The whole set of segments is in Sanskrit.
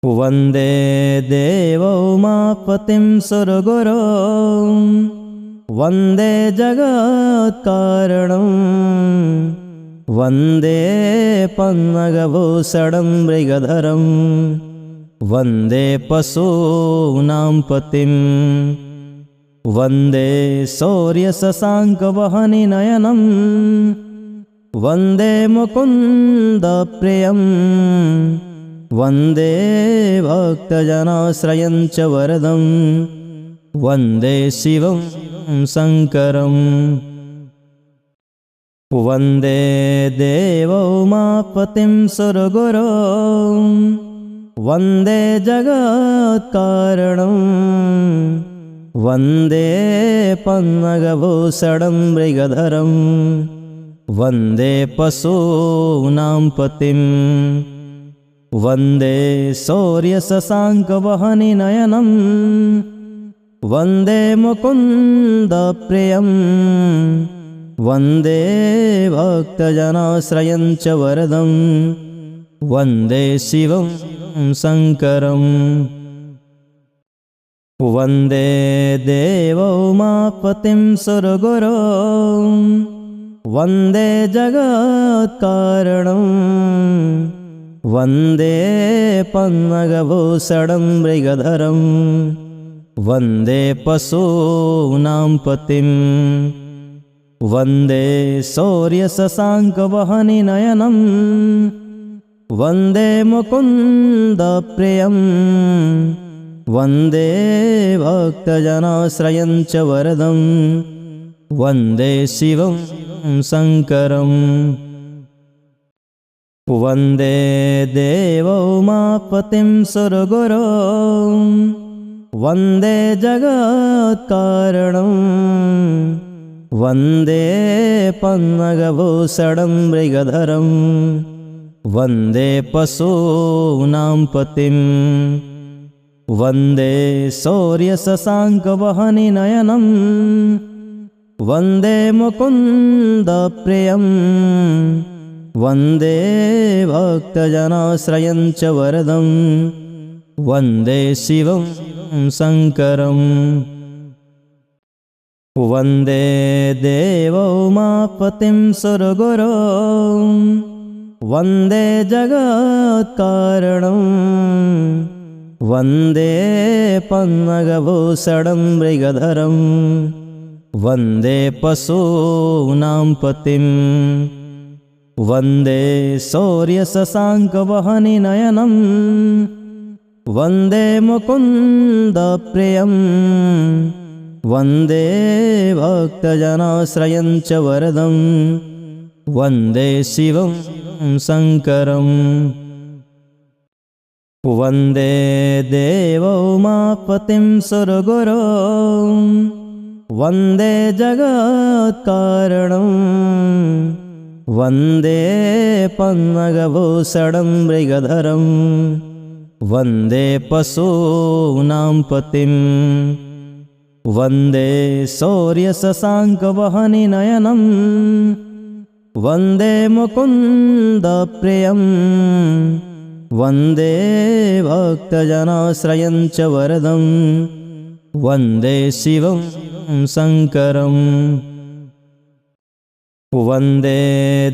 वन्दे देवोमापतिं सुरगुरो वन्दे जगत्कारणं वन्दे पन्नगभूषणं मृगधरं वन्दे पशूनां पतिं वन्दे शौर्यशशाङ्कवहनिनयनं वन्दे मुकुन्दप्रियं वन्दे भक्तजनाश्रयं च वरदं वन्दे शिवं शङ्करं वन्दे देवोमापतिं सुरगुरो वन्दे जगत्कारणं वन्दे पन्नगभूषणं मृगधरं वन्दे पशूनां पतिं वन्दे शौर्यशशाङ्कवहनिनयनं वन्दे मुकुन्दप्रियं वन्दे भक्तजनाश्रयं च वरदं वन्दे शिवं शङ्करं वन्दे देवोमापतिं सुरगुरो वन्दे जगत्कारणं वन्दे पन्नगभूषणं मृगधरं वन्दे पशूनां पतिं वन्दे शौर्यशशाङ्कवहनिनयनं वन्दे मुकुन्दप्रियं वन्दे भक्तजनाश्रयं च वरदं वन्दे शिवं शङ्करं वन्दे देवोमापतिं सुरगुरो वन्दे जगत्कारणं वन्दे पन्नगभूषणं मृगधरं वन्दे पशूनां पतिं वन्दे शौर्यशशाङ्कवहनिनयनं वन्दे मुकुन्दप्रियं वन्दे भक्तजनाश्रयं च वरदं वन्दे शिवं शङ्करं वन्दे देवोमापतिं सुरगुरो वन्दे जगत्कारणं वन्दे पन्नगभूषणं मृगधरं वन्दे पशूनां पतिं वन्दे शौर्यशशाङ्कवहनिनयनं वन्दे मुकुन्दप्रियं वन्दे भक्तजनाश्रयं च वरदं वन्दे शिवं शङ्करं वन्दे देवोमापतिं सुरगुरो वन्दे जगत्कारणं वन्दे पन्नगभूषणं मृगधरं वन्दे पशूनां पतिं वन्दे शौर्यशशाङ्कवहनिनयनं वन्दे मुकुन्दप्रियं वन्दे भक्तजनाश्रयं च वरदं वन्दे शिवं शङ्करं वन्दे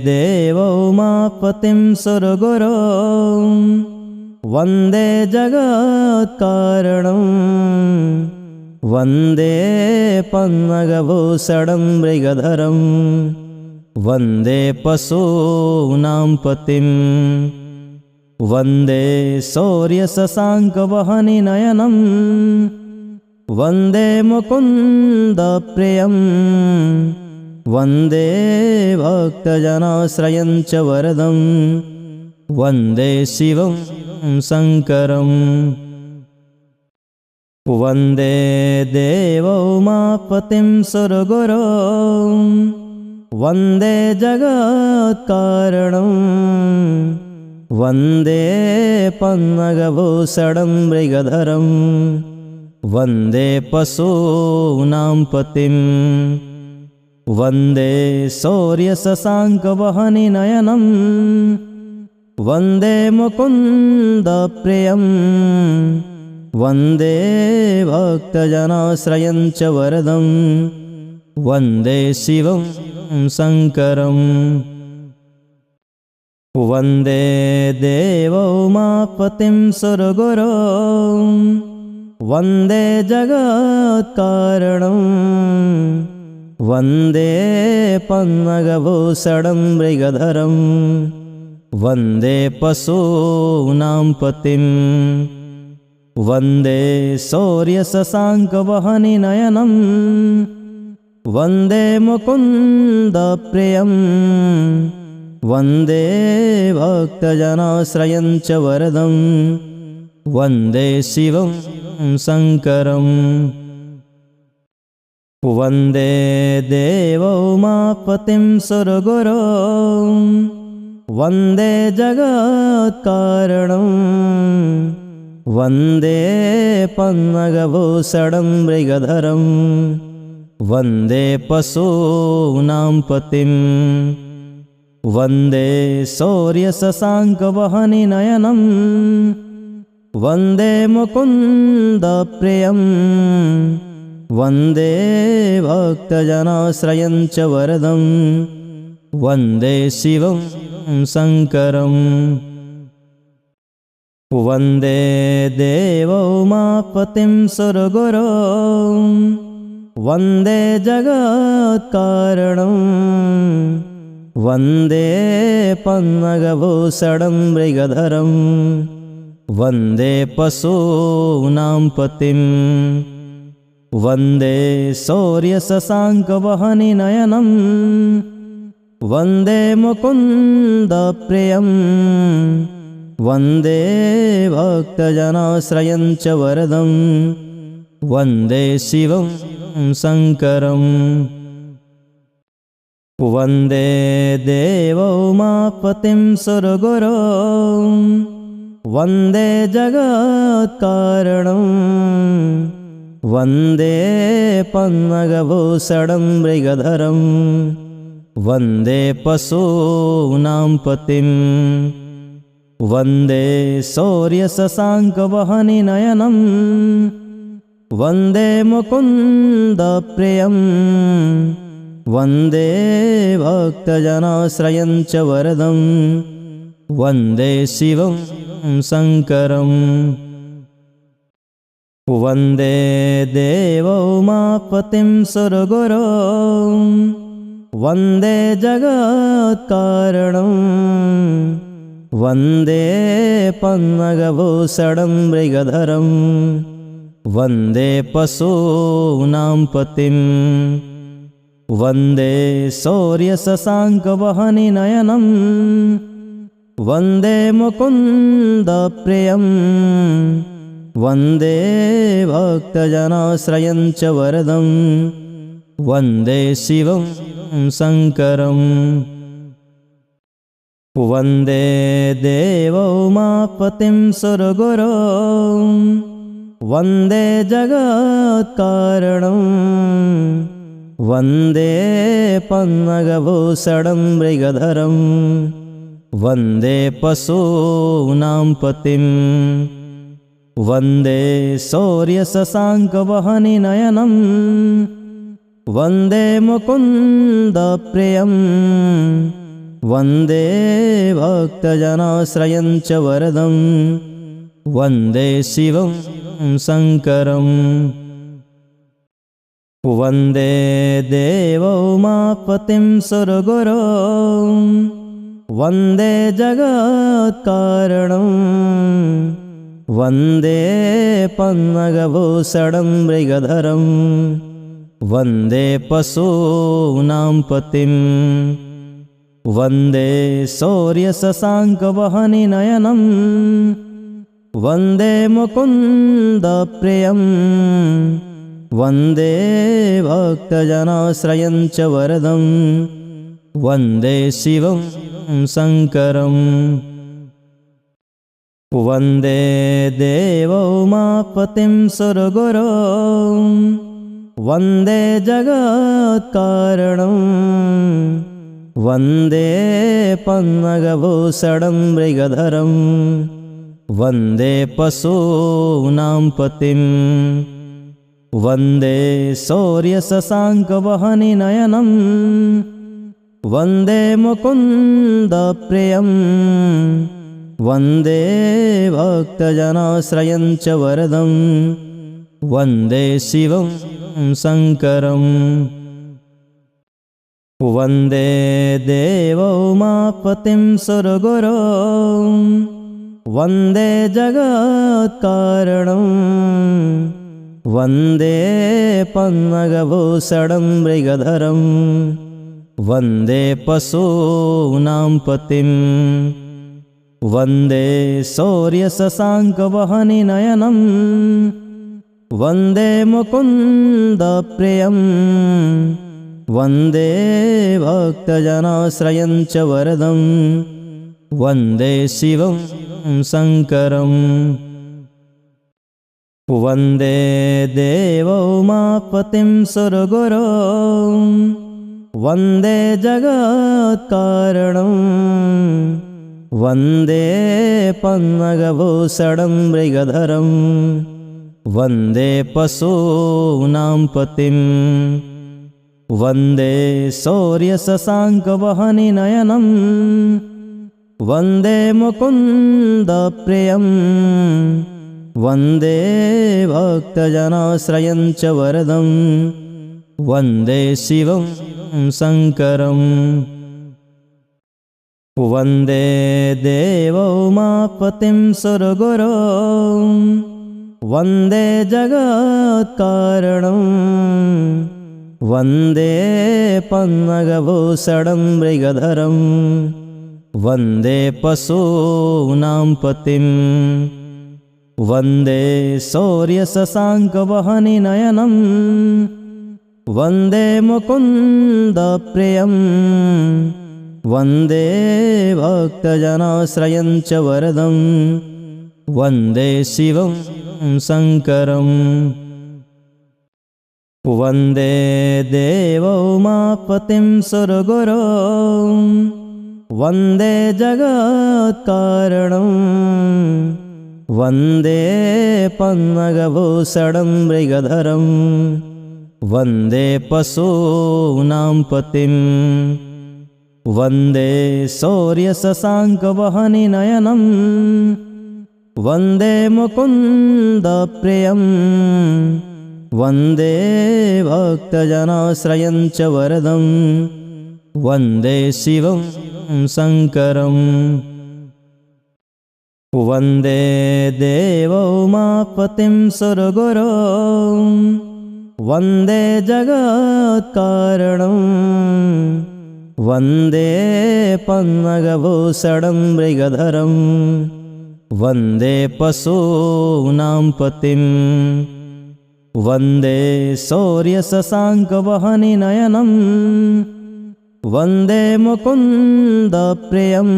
देवोमापतिं सुरगुरो वन्दे जगत्कारणं वन्दे पन्नगभूषणं मृगधरं वन्दे पशूनां पतिं वन्दे शौर्यशशाङ्कवहनिनयनं वन्दे मुकुन्दप्रियं वन्दे भक्तजनाश्रयं च वरदं वन्दे शिवं शङ्करं वन्दे देवोमापतिं सुरगुरो वन्दे जगत्कारणं वन्दे पन्नगभूषणं मृगधरं वन्दे पशूनां पतिं वन्दे शौर्यशशाङ्कवहनिनयनं वन्दे मुकुन्दप्रियं वन्दे भक्तजनाश्रयं च वरदं वन्दे शिवं शङ्करम् वन्दे देवोमापतिं सुरगुरो वन्दे जगत्कारणं वन्दे पन्नगभूषणं मृगधरं वन्दे पशूनां पतिं वन्दे शौर्यशशाङ्कवहनिनयनं वन्दे मुकुन्दप्रियं वन्दे भक्तजनाश्रयं च वरदं वन्दे शिवं शङ्करम् वन्दे देवोमापतिं सुरगुरो वन्दे जगत्कारणं वन्दे पन्नगभूषणं मृगधरं वन्दे पशूनां पतिं वन्दे शौर्यशशाङ्कवहनिनयनं वन्दे मुकुन्दप्रियं वन्दे भक्तजनाश्रयं च वरदं वन्दे शिवं शङ्करम् वन्दे देवोमापतिं सुरगुरो वन्दे जगत्कारणं वन्दे पन्नगभूषणं मृगधरं वन्दे पशूनां पतिं वन्दे शौर्यशशाङ्कवहनिनयनं वन्दे मुकुन्दप्रियं वन्दे भक्तजनाश्रयं च वरदं वन्दे शिवं शङ्करम् वन्दे देवोमापतिं सुरगुरो वन्दे जगत्कारणं वन्दे पन्नगभूषणं मृगधरं वन्दे पशूनां पतिं वन्दे शौर्यशशाङ्कवहनिनयनं वन्दे मुकुन्दप्रियं वन्दे भक्तजनाश्रयं च वरदं वन्दे शिवं शङ्करम् वन्दे देवोमापतिं सुरगुरो वन्दे जगत्कारणं वन्दे पन्नगभूषणं मृगधरं वन्दे पशूनां पतिं वन्दे शौर्यशशाङ्कवहनिनयनं वन्दे मुकुन्दप्रियं वन्दे भक्तजनाश्रयं च वरदं वन्दे शिवं शङ्करम् वन्दे देवोमापतिं सुरगुरो वन्दे जगत्कारणं वन्दे पन्नगभूषणं मृगधरं वन्दे पशूनां पतिं वन्दे शौर्यशशाङ्कवहनिनयनं वन्दे मुकुन्दप्रियं वन्दे भक्तजनाश्रयं च वरदं वन्दे शिवं शङ्करम् वन्दे देवोमापतिं सुरगुरो वन्दे जगत्कारणं वन्दे पन्नगभूषणं मृगधरं वन्दे पशूनां पतिं वन्दे शौर्यशशाङ्कवहनिनयनं वन्दे मुकुन्दप्रियं वन्दे भक्तजनाश्रयं च वरदं वन्दे शिवं शङ्करम् वन्दे देवोमापतिं सुरगुरो वन्दे जगत्कारणं वन्दे पन्नगभूषणं मृगधरं वन्दे पशूनां पतिं वन्दे शौर्यशशाङ्कवहनिनयनं वन्दे मुकुन्दप्रियं वन्दे भक्तजनाश्रयं च वरदं वन्दे शिवं शङ्करम् वन्दे देवोमापतिं सुरगुरो वन्दे जगत्कारणं वन्दे पन्नगभूषणं मृगधरं वन्दे पशूनां पतिं वन्दे शौर्यशशाङ्कवहनिनयनं वन्दे मुकुन्दप्रियं वन्दे भक्तजनाश्रयं च वरदं वन्दे शिवं शङ्करम् वन्दे देवोमापतिं सुरगुरो वन्दे जगत्कारणं वन्दे पन्नगभूषणं मृगधरं वन्दे पशूनां पतिं वन्दे शौर्यशशाङ्कवहनिनयनं वन्दे मुकुन्दप्रियं वन्दे भक्तजनाश्रयं च वरदं वन्दे शिवं शङ्करम् वन्दे देवोमापतिं सुरगुरो वन्दे जगत्कारणं वन्दे पन्नगभूषणं मृगधरं वन्दे पशूनां पतिं वन्दे शौर्यशशाङ्कवहनिनयनं वन्दे मुकुन्दप्रियं वन्दे भक्तजनाश्रयं च वरदं वन्दे शिवं शङ्करम् वन्दे देवोमापतिं सुरगुरो वन्दे जगत्कारणं वन्दे पन्नगभूषणं मृगधरं वन्दे पशूनां पतिं वन्दे शौर्यशशाङ्कवहनिनयनं वन्दे मुकुन्दप्रियं वन्दे भक्तजनाश्रयं च वरदं वन्दे शिवं शङ्करम् वन्दे देवोमापतिं सुरगुरो वन्दे जगत्कारणं वन्दे पन्नगभूषणं मृगधरं वन्दे पशूनां पतिं वन्दे शौर्यशशाङ्कवहनिनयनं वन्दे मुकुन्दप्रियं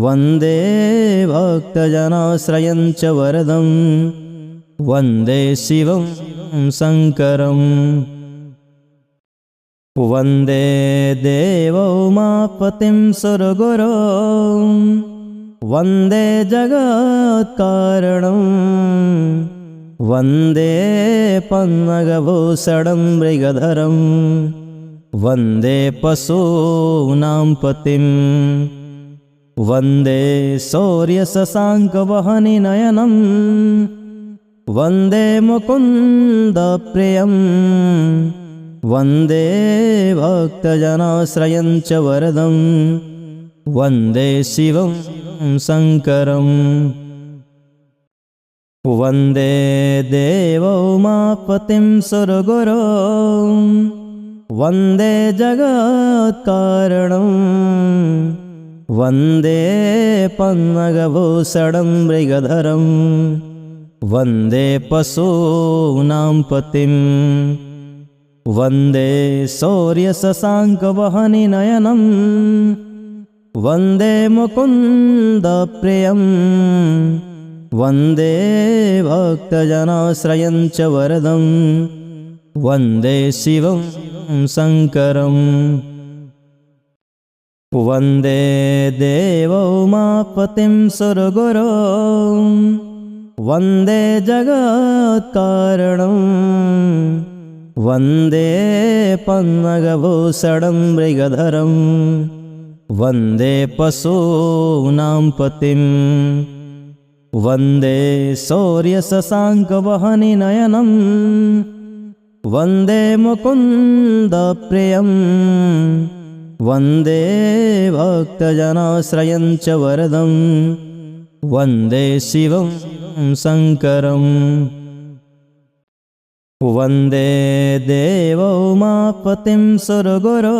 वन्दे भक्तजनाश्रयं च वरदं वन्दे शिवं शङ्करम् वन्दे देवोमापतिं सुरगुरो वन्दे जगत्कारणं वन्दे पन्नगभूषणं मृगधरं वन्दे पशूनां पतिं वन्दे शौर्यशशाङ्कवहनिनयनं वन्दे मुकुन्दप्रियं वन्दे भक्तजनाश्रयं च वरदं वन्दे शिवं शङ्करम् वन्दे देवोमापतिं सुरगुरो वन्दे जगत्कारणं वन्दे पन्नगभूषणं मृगधरं वन्दे पशूनां पतिं वन्दे शौर्यशशाङ्कवहनिनयनं वन्दे मुकुन्दप्रियं वन्दे भक्तजनाश्रयं च वरदं वन्दे शिवं शङ्करम् वन्दे देवोमापतिं सुरगुरो वन्दे जगत्कारणं वन्दे पन्नगभूषणं मृगधरं वन्दे पशूनां पतिं वन्दे शौर्यशशाङ्कवहनिनयनं वन्दे मुकुन्दप्रियं वन्दे भक्तजनाश्रयं च वरदं वन्दे शिवं शङ्करं वन्दे देवोमापतिं सुरगुरो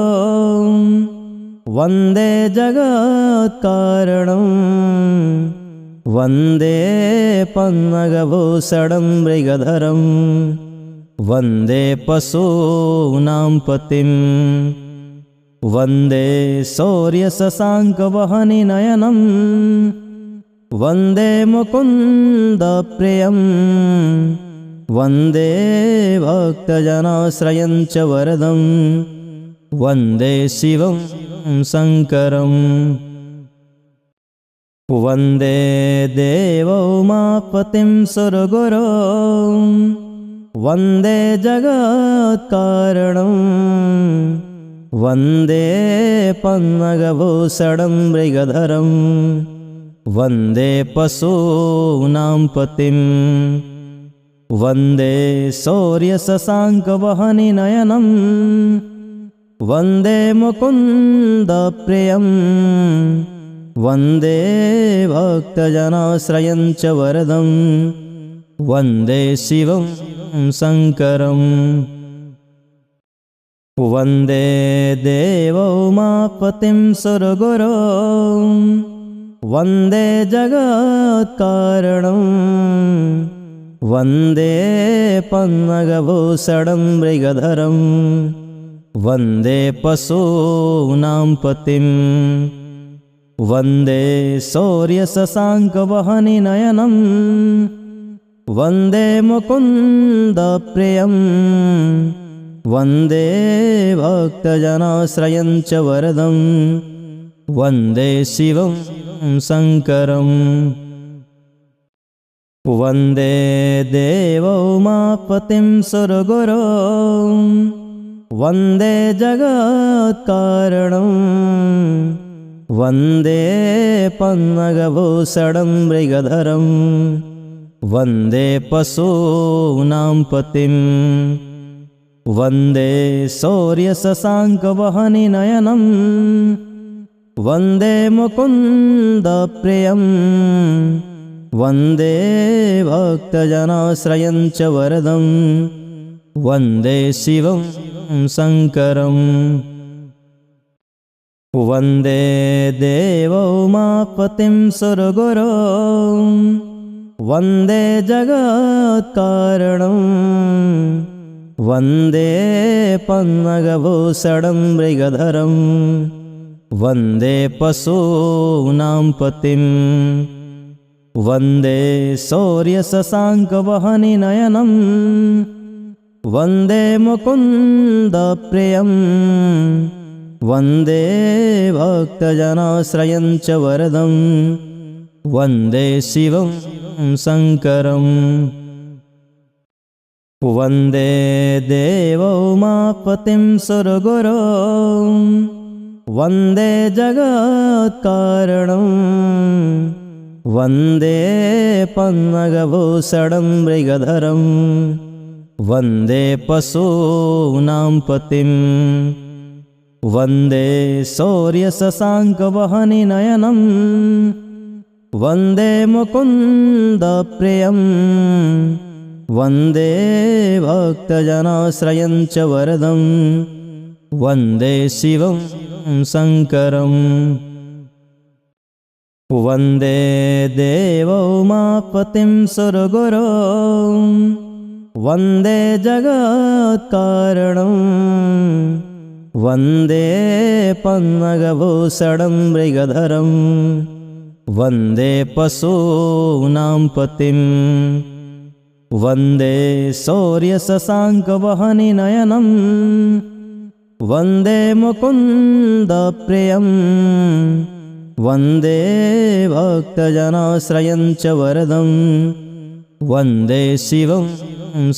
वन्दे जगत्कारणं वन्दे पन्नगभूषणं मृगधरं वन्दे पशूनां पतिं वन्दे शौर्यशशाङ्कवहनिनयनं वन्दे मुकुन्दप्रियं वन्दे भक्तजनाश्रयं च वरदं वन्दे शिवं शङ्करं वन्दे देवोमापतिं सुरगुरो वन्दे जगत्कारणं वन्दे पन्नगभूषणं मृगधरं वन्दे पशूनां पतिं वन्दे शौर्यशशाङ्कवहनिनयनं वन्दे मुकुन्दप्रियं वन्दे भक्तजनाश्रयं च वरदं वन्दे शिवं शङ्करं वन्दे देवोमापतिं सुरगुरो वन्दे जगत्कारणं वन्दे पन्नगभूषणं मृगधरं वन्दे पशूनां पतिं वन्दे शौर्यशशाङ्कवहनिनयनं वन्दे मुकुन्दप्रियं वन्दे भक्तजनाश्रयं च वरदं वन्दे शिवं शङ्करं वन्दे देवोमापतिं सुरगुरो वन्दे जगत्कारणं वन्दे पन्नगभूषणं मृगधरं वन्दे पशूनां पतिं वन्दे शौर्यशशाङ्कवहनिनयनं वन्दे मुकुन्दप्रियं वन्दे भक्तजनाश्रयं च वरदं वन्दे शिवं शङ्करं वन्दे देवोमापतिं सुरगुरो वन्दे जगत्कारणं वन्दे पन्नगभूषणं मृगधरं वन्दे पशूनां पतिं वन्दे शौर्यशशाङ्कवहनिनयनं वन्दे मुकुन्दप्रियं वन्दे भक्तजनाश्रयं च वरदं वन्दे शिवं शङ्करं वन्दे देवोमापतिं सुरगुरो वन्दे जगत्कारणं वन्दे पन्नगभूषणं मृगधरं वन्दे पशूनां पतिं वन्दे शौर्यशशाङ्कवहनिनयनं वन्दे मुकुन्दप्रियं वन्दे भक्तजनाश्रयं च वरदं वन्दे शिवं शङ्करं वन्दे देवोमापतिं सुरगुरो वन्दे जगत्कारणं वन्दे पन्नगभूषणं मृगधरं वन्दे पशूनां पतिं वन्दे शौर्यशशाङ्कवहनिनयनं वन्दे मुकुन्दप्रियं वन्दे भक्तजनाश्रयं च वरदं वन्दे शिवं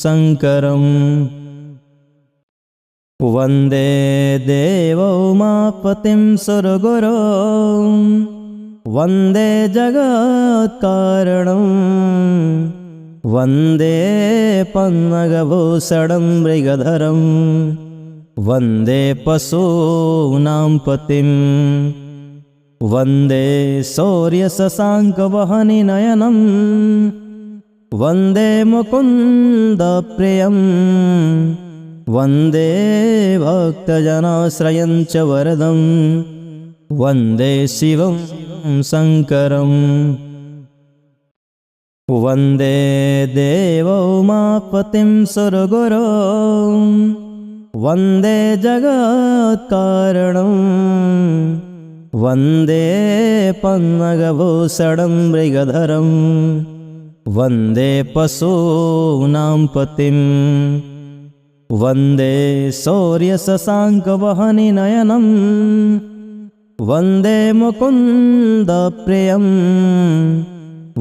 शङ्करम् वन्दे देवोमापतिं सुरगुरो वन्दे जगत्कारणं वन्दे पन्नगभूषणं मृगधरं वन्दे पशूनां पतिं वन्दे शौर्यशशाङ्कवहनिनयनं वन्दे मुकुन्दप्रियं वन्दे भक्तजनाश्रयं च वरदं वन्दे शिवं शङ्करम् वन्दे देवोमापतिं सुरगुरो वन्दे जगत्कारणं वन्दे पन्नगभूषणं मृगधरं वन्दे पशूनां पतिं वन्दे शौर्यशशाङ्कवहनिनयनं वन्दे मुकुन्दप्रियं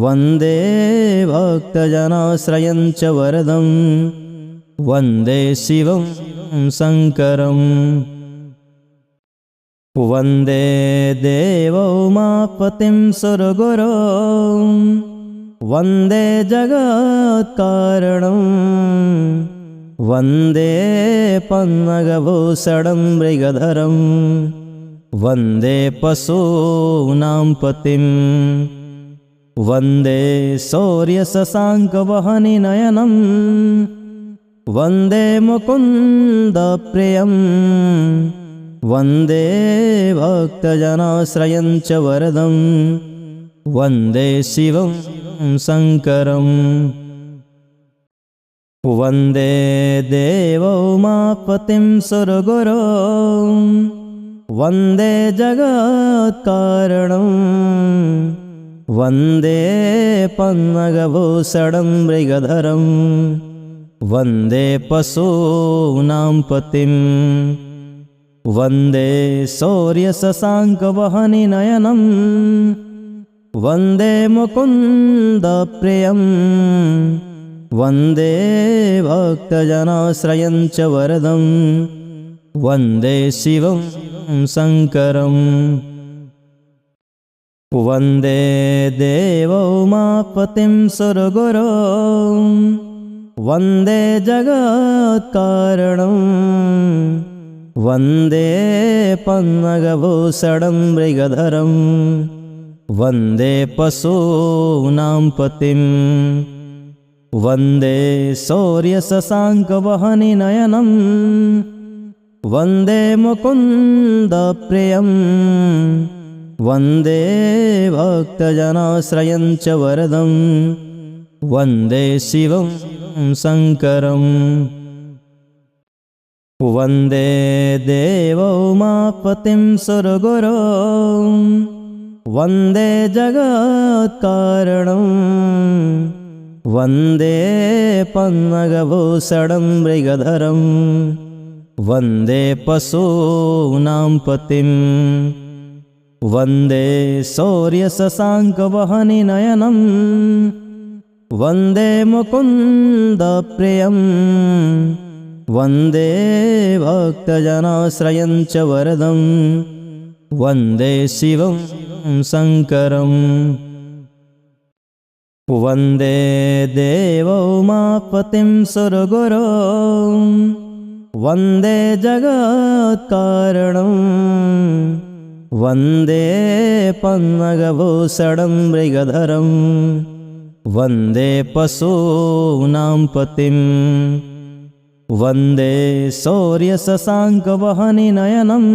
वन्दे भक्तजनाश्रयं च वरदं वन्दे शिवं शङ्करम् वन्दे देवोमापतिं सुरगुरो वन्दे जगत्कारणं वन्दे पन्नगभूषणं मृगधरं वन्दे पशूनां पतिं वन्दे शौर्यशशाङ्कवहनिनयनं वन्दे मुकुन्दप्रियं वन्दे भक्तजनाश्रयं च वरदं वन्दे शिवं शङ्करम् वन्दे देवोमापतिं सुरगुरो वन्दे जगत्कारणं वन्दे पन्नगभूषणं मृगधरं वन्दे पशूनां पतिं वन्दे शौर्यशशाङ्कवहनिनयनं वन्दे मुकुन्दप्रियं वन्दे भक्तजनाश्रयं च वरदं वन्दे शिवं शङ्करम् वन्दे देवोमापतिं सुरगुरो वन्दे जगत्कारणं वन्दे पन्नगभूषणं मृगधरं वन्दे पशूनां पतिं वन्दे शौर्यशशाङ्कवहनिनयनं वन्दे मुकुन्दप्रियं वन्दे भक्तजनाश्रयं च वरदं वन्दे शिवं शङ्करम् वन्दे देवोमापतिं सुरगुरो वन्दे जगत्कारणं वन्दे पन्नगभूषणं मृगधरं वन्दे पशूनां पतिं वन्दे शौर्यशशाङ्कवहनिनयनं वन्दे मुकुन्दप्रियं वन्दे भक्तजनाश्रयं च वरदं वन्दे शिवं शङ्करम् वन्दे देवोमापतिं सुरगुरो वन्दे जगत्कारणं वन्दे पन्नगभूषणं मृगधरं वन्दे पशूनां पतिं वन्दे शौर्यशशाङ्कवहनिनयनं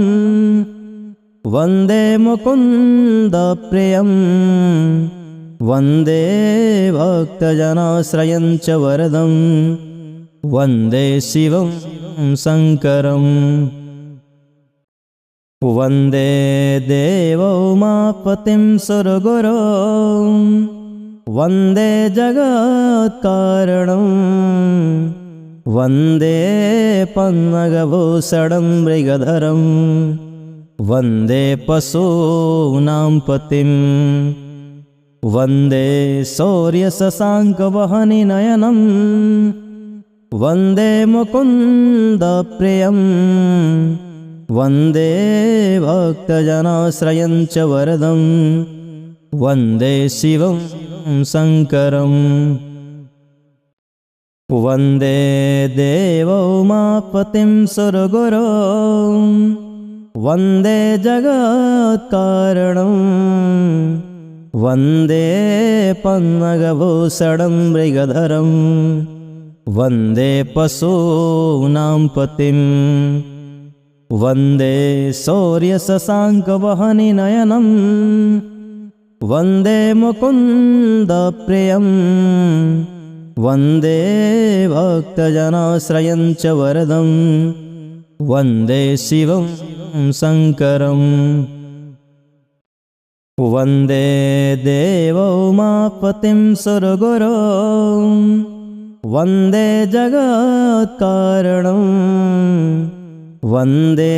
वन्दे मुकुन्दप्रियं वन्दे भक्तजनाश्रयं च वरदं वन्दे शिवं शङ्करम् वन्दे देवोमापतिं सुरगुरो वन्दे जगत्कारणं वन्दे पन्नगभूषणं मृगधरं वन्दे पशूनां पतिं वन्दे शौर्यशशाङ्कवहनिनयनं वन्दे मुकुन्दप्रियं वन्दे भक्तजनाश्रयं च वरदं वन्दे शिवं शङ्करम् वन्दे देवोमापतिं सुरगुरो वन्दे जगत्कारणं वन्दे पन्नगभूषणं मृगधरं वन्दे पशूनां पतिं वन्दे शौर्यशशाङ्कवहनिनयनं वन्दे मुकुन्दप्रियं वन्दे भक्तजनाश्रयं च वरदं वन्दे शिवं शङ्करम् वन्दे देवोमापतिं सुरगुरो वन्दे जगत्कारणं वन्दे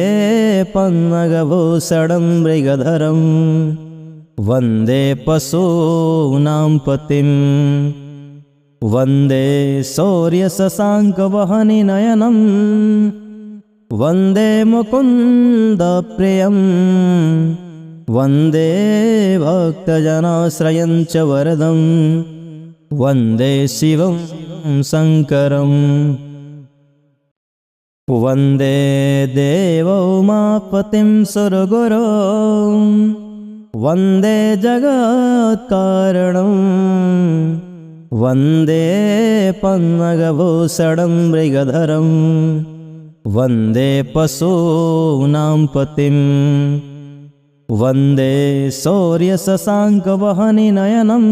पन्नगभूषणं मृगधरं वन्दे पशूनां पतिं वन्दे शौर्यशशाङ्कवहनिनयनं वन्दे मुकुन्दप्रियं वन्दे भक्तजनाश्रयं च वरदं वन्दे शिवं शङ्करम् वन्दे देवोमापतिं सुरगुरो वन्दे जगत्कारणं वन्दे पन्नगभूषणं मृगधरं वन्दे पशूनां पतिं वन्दे शौर्यशशाङ्कवहनिनयनं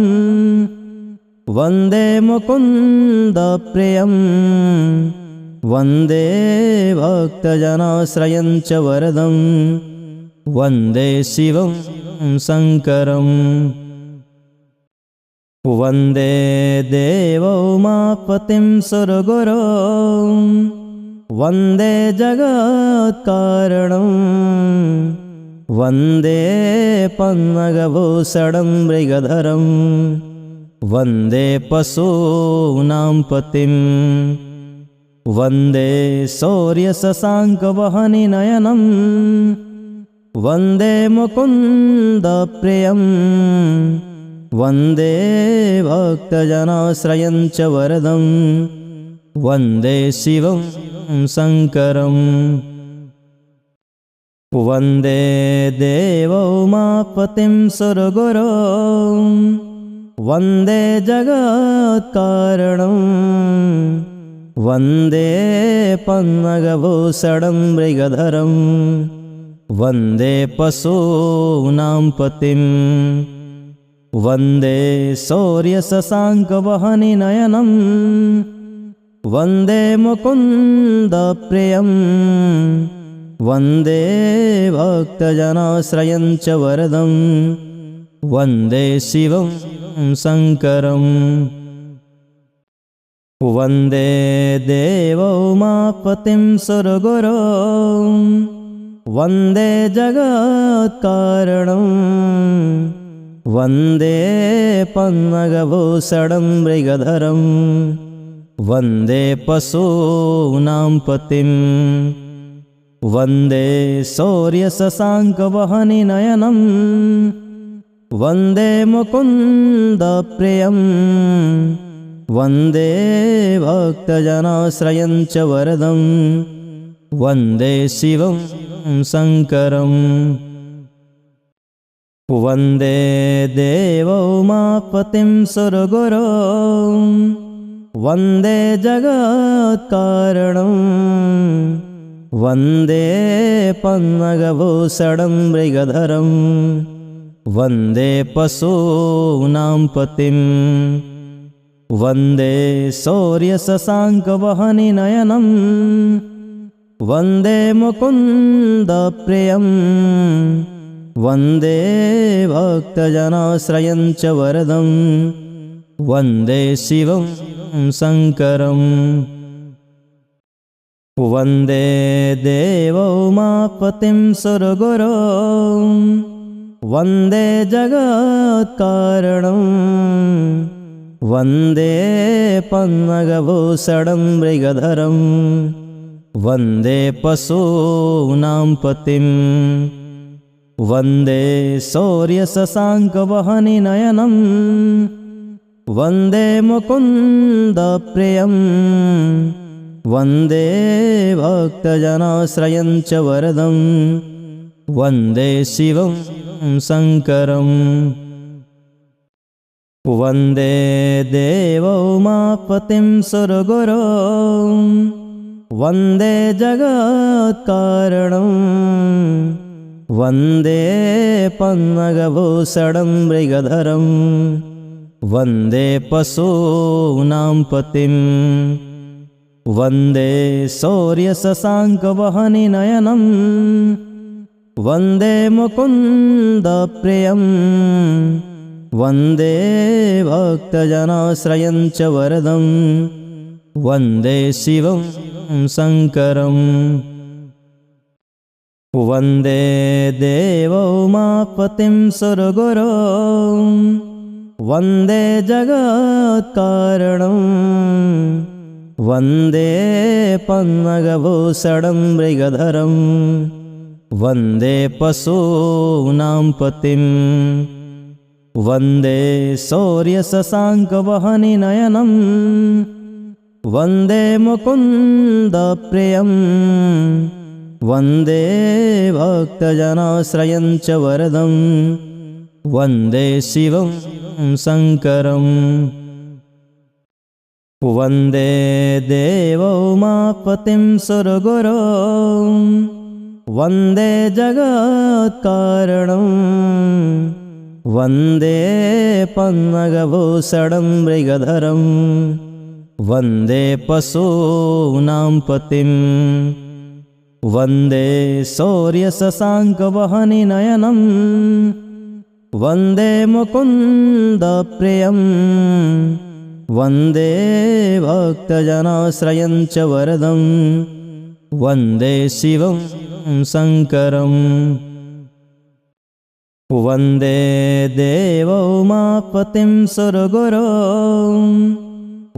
वन्दे मुकुन्दप्रियं वन्दे भक्तजनाश्रयं च वरदं वन्दे शिवं शङ्करम् वन्दे देवोमापतिं सुरगुरो वन्दे जगत्कारणं वन्दे पन्नगभूषणं मृगधरं वन्दे पशूनां पतिं वन्दे शौर्यशशाङ्कवहनिनयनं वन्दे मुकुन्दप्रियं वन्दे भक्तजनाश्रयं च वरदं वन्दे शिवं शङ्करम् वन्दे देवोमापतिं सुरगुरो वन्दे जगत्कारणं वन्दे पन्नगभूषणं मृगधरं वन्दे पशूनां पतिं वन्दे शौर्यशशाङ्कवहनिनयनं वन्दे मुकुन्दप्रियं वन्दे भक्तजनाश्रयं च वरदं वन्दे शिवं शङ्करम् वन्दे देवोमापतिं सुरगुरो वन्दे जगत्कारणं वन्दे पन्नगभूषणं मृगधरं वन्दे पशूनां पतिं वन्दे शौर्यशशाङ्कवहनिनयनं वन्दे मुकुन्दप्रियं वन्दे भक्तजनाश्रयं च वरदं वन्दे शिवं शङ्करम् वन्दे देवोमापतिं सुरगुरो वन्दे जगत्कारणं वन्दे पन्नगभूषणं मृगधरं वन्दे पशूनां पतिं वन्दे शौर्यशशाङ्कवहनिनयनं वन्दे मुकुन्दप्रियं वन्दे भक्तजनाश्रयं च वरदं वन्दे शिवं शङ्करम् वन्दे देवोमापतिं सुरगुरो वन्दे जगत्कारणं वन्दे पन्नगभूषणं मृगधरं वन्दे पशूनां पतिं वन्दे शौर्यशशाङ्कवहनिनयनं वन्दे मुकुन्दप्रियं वन्दे भक्तजनाश्रयं च वरदं वन्दे शिवं शङ्करम् वन्दे देवोमापतिं सुरगुरो वन्दे जगत्कारणं वन्दे पन्नगभूषणं मृगधरं वन्दे पशूनां पतिं वन्दे शौर्यशशाङ्कवहनिनयनं वन्दे मुकुन्दप्रियं वन्दे भक्तजनाश्रयं च वरदं वन्दे शिवं शङ्करम् वन्दे देवोमापतिं सुरगुरो वन्दे जगत्कारणं वन्दे पन्नगभूषणं मृगधरं वन्दे पशूनां पतिं वन्दे शौर्यशशाङ्कवहनिनयनं वन्दे मुकुन्दप्रियं वन्दे भक्तजनाश्रयं च वरदं वन्दे शिवं शङ्करम् वन्दे देवोमापतिं सुरगुरो वन्दे जगत्कारणं वन्दे पन्नगभूषणं मृगधरं वन्दे पशूनां पतिं वन्दे शौर्यशशाङ्कवहनिनयनं वन्दे मुकुन्दप्रियं वन्दे भक्तजनाश्रयं च वरदं वन्दे शिवं शङ्करम् वन्दे देवोमापतिं सुरगुरो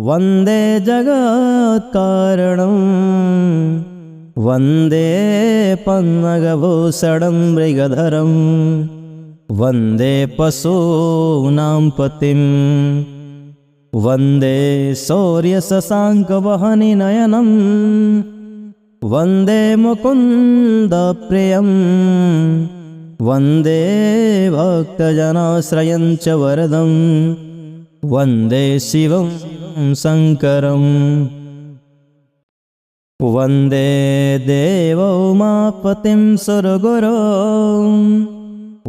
वन्दे जगत्कारणं वन्दे पन्नगभूषणं मृगधरं वन्दे पशूनां पतिं वन्दे शौर्यशशाङ्कवहनिनयनं वन्दे मुकुन्दप्रियं वन्दे भक्तजनाश्रयं च वरदं वन्दे शिवं शङ्करम् वन्दे देवोमापतिं सुरगुरो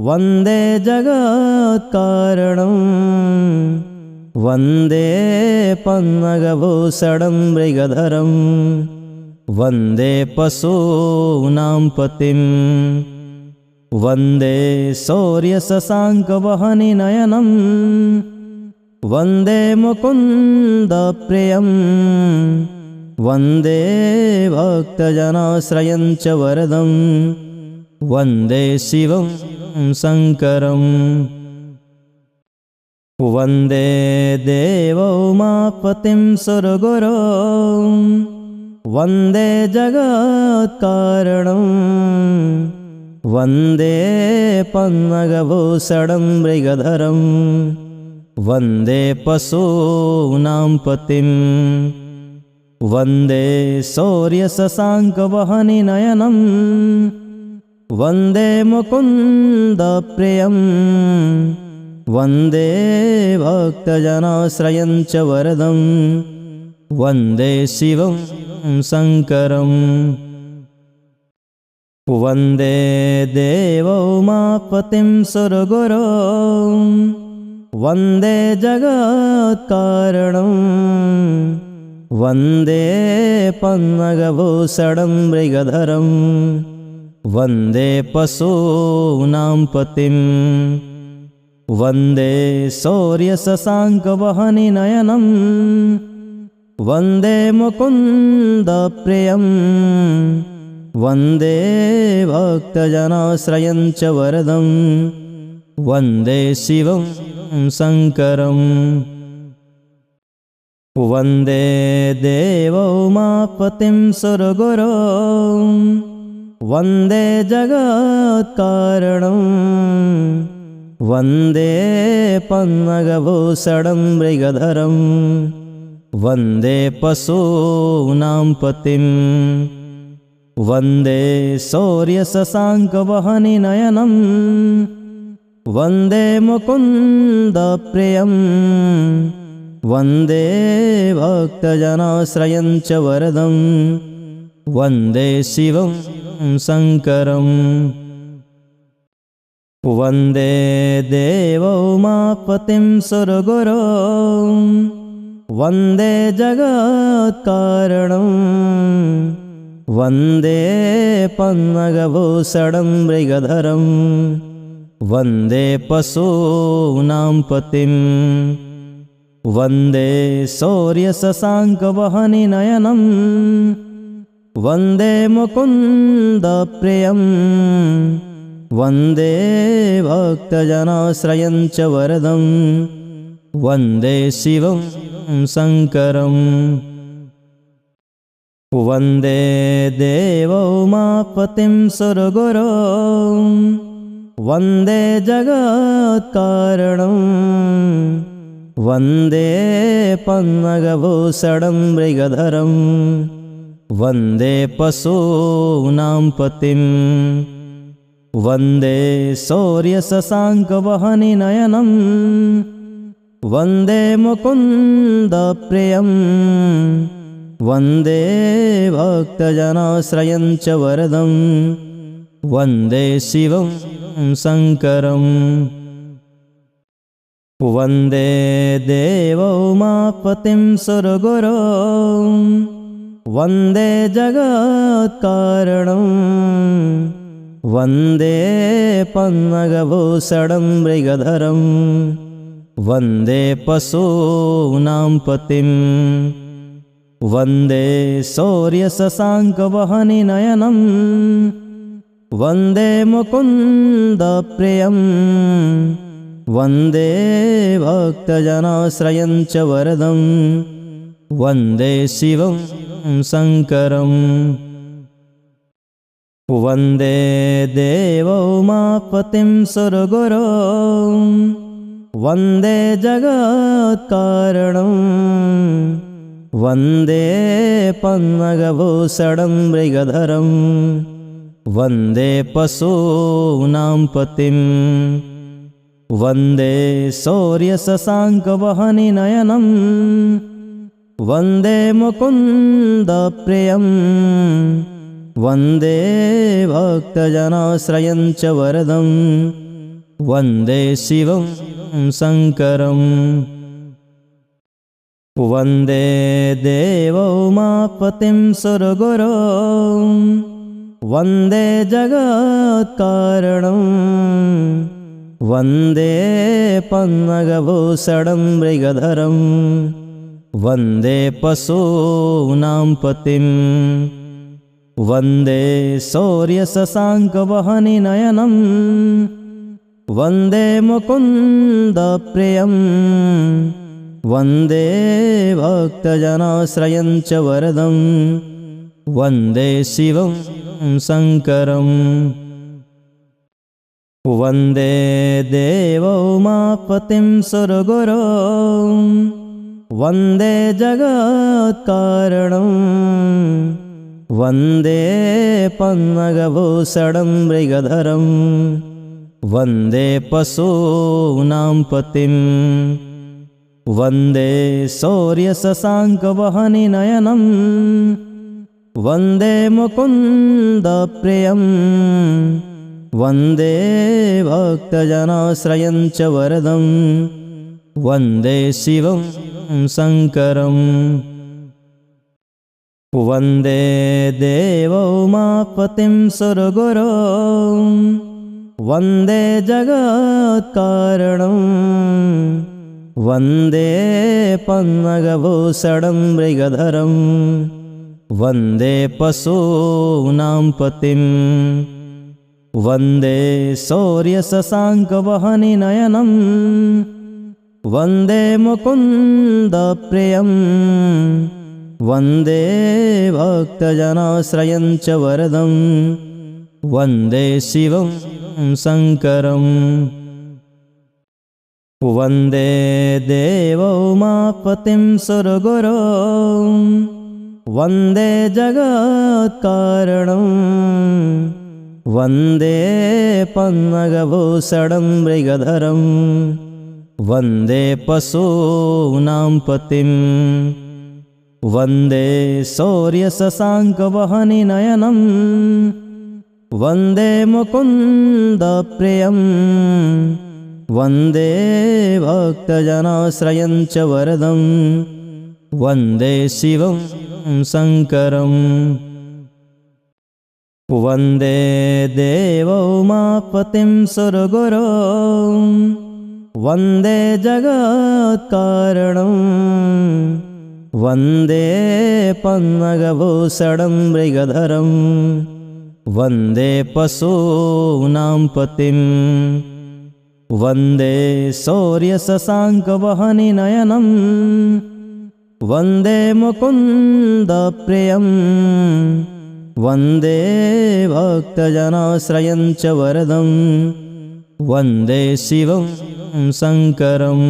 वन्दे जगत्कारणं वन्दे पन्नगभूषणं मृगधरं वन्दे पशूनां पतिं वन्दे शौर्यशशाङ्कवहनिनयनं वन्दे मुकुन्दप्रियं वन्दे भक्तजनाश्रयं च वरदं वन्दे शिवं शङ्करम् वन्दे देवोमापतिं सुरगुरो वन्दे जगत्कारणं वन्दे पन्नगभूषणं मृगधरं वन्दे पशूनां पतिं वन्दे शौर्यशशाङ्कवहनिनयनं वन्दे मुकुन्दप्रियं वन्दे भक्तजनाश्रयं च वरदं वन्दे शिवं शङ्करम् वन्दे देवोमापतिं सुरगुरो वन्दे जगत्कारणं वन्दे पन्नगभूषणं मृगधरं वन्दे पशूनां पतिं वन्दे शौर्यशशाङ्कवहनिनयनं वन्दे मुकुन्दप्रियं वन्दे भक्तजनाश्रयं च वरदं वन्दे शिवं शङ्करम् वन्दे देवोमापतिं सुरगुरो वन्दे जगत्कारणं वन्दे पन्नगभूषणं मृगधरं वन्दे पशूनां पतिं वन्दे शौर्यशशाङ्कवहनिनयनं वन्दे मुकुन्दप्रियं वन्दे भक्तजनाश्रयं च वरदं वन्दे शिवं शङ्करम् वन्दे देवोमापतिं सुरगुरो वन्दे जगत्कारणं वन्दे पन्नगभूषणं मृगधरं वन्दे पशूनां पतिं वन्दे शौर्यशशाङ्कवहनिनयनं वन्दे मुकुन्दप्रियं वन्दे भक्तजनाश्रयं च वरदं वन्दे शिवं शङ्करम् वन्दे देवोमापतिं सुरगुरो वन्दे जगत्कारणं वन्दे पन्नगभूषणं मृगधरं वन्दे पशूनां पतिं वन्दे शौर्यशशाङ्कवहनिनयनं वन्दे मुकुन्दप्रियं वन्दे भक्तजनाश्रयं च वरदं वन्दे शिवं शङ्करम् वन्दे देवोमापतिं सुरगुरो वन्दे जगत्कारणं वन्दे पन्नगभूषणं मृगधरं वन्दे पशूनां पतिं वन्दे शौर्यशशाङ्कवहनिनयनं वन्दे मुकुन्दप्रियं वन्दे भक्तजनाश्रयं च वरदं वन्दे शिवं शङ्करम् वन्दे देवोमापतिं सुरगुरो वन्दे जगत्कारणं वन्दे पन्नगभूषणं मृगधरं वन्दे पशूनां पतिं वन्दे शौर्यशशाङ्कवहनिनयनं वन्दे मुकुन्दप्रियं वन्दे भक्तजनाश्रयं च वरदं वन्दे शिवं शङ्करम् वन्दे देवोमापतिं सुरगुरो वन्दे जगत्कारणं वन्दे पन्नगभूषणं मृगधरं वन्दे पशूनां पतिं वन्दे शौर्यशशाङ्कवहनिनयनं वन्दे मुकुन्दप्रियं वन्दे भक्तजनाश्रयं च वरदं वन्दे शिवं शङ्करम् वन्दे देवोमापतिं सुरगुरो वन्दे जगत्कारणं वन्दे पन्नगभूषणं मृगधरं वन्दे पशूनां पतिं वन्दे शौर्यशशाङ्कवहनिनयनं वन्दे मुकुन्दप्रियं वन्दे भक्तजनाश्रयं च वरदं वन्दे शिवं शङ्करम् वन्दे देवोमापतिं सुरगुरो वन्दे जगत्कारणं वन्दे पन्नगभूषणं मृगधरं वन्दे पशूनां पतिं वन्दे शौर्यशशाङ्कवहनिनयनं वन्दे मुकुन्दप्रियं वन्दे भक्तजनाश्रयं च वरदं वन्दे शिवं शङ्करम् वन्दे देवोमापतिं सुरगुरो वन्दे जगत्कारणं वन्दे पन्नगभूषणं मृगधरं वन्दे पशूनां पतिं वन्दे शौर्यशशाङ्कवहनिनयनं वन्दे मुकुन्दप्रियं वन्दे भक्तजनाश्रयं च वरदं वन्दे शिवं शङ्करम् वन्दे देवोमापतिं सुरगुरो वन्दे जगत्कारणं वन्दे पन्नगभूषणं मृगधरं वन्दे पशूनां पतिं वन्दे शौर्यशशाङ्कवहनिनयनं वन्दे मुकुन्दप्रियं वन्दे भक्तजनाश्रयं च वरदं वन्दे शिवं शङ्करम्